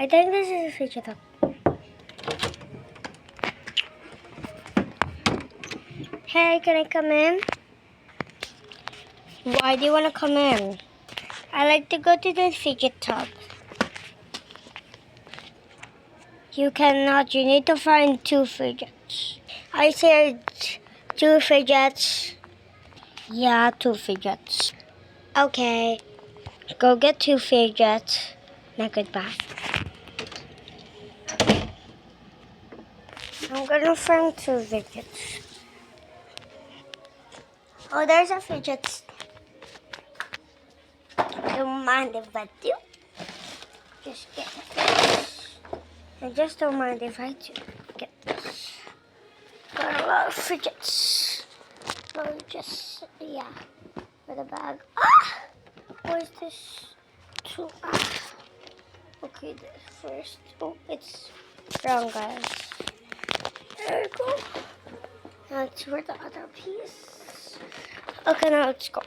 I think this is a fidget top. Hey, can I come in? Why do you want to come in? I like to go to the fidget top. You cannot. You need to find 2 fidgets. I said 2 fidgets. Yeah, 2 fidgets. Okay. Go get 2 fidgets. Now goodbye. I'm gonna find 2 fidgets. Oh, there's a fidget. Don't mind if I do. Just get this. I just don't mind if I do. Get this. Got a lot of fidgets. So just, yeah, with a bag. Ah! Where's this? Okay, this first. Oh, it's wrong, guys. There we go. Now it's for the other piece. Okay, now let's go.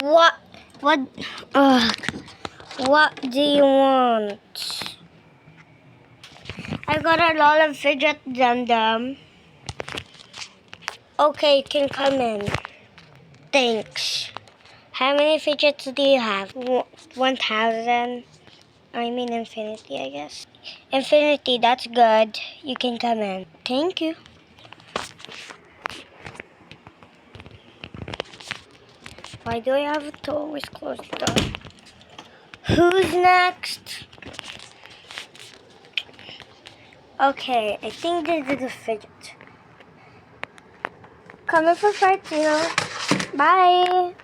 What? What do you want? I got a lot of fidget dum-dum. Okay, you can come in. Thanks. How many fidgets do you have? 1,000. I mean infinity, I guess. Infinity, that's good. You can come in. Thank you. Why do I have to always close the door? Who's next? Okay, I think this is a fidget. Coming for part 2. Bye.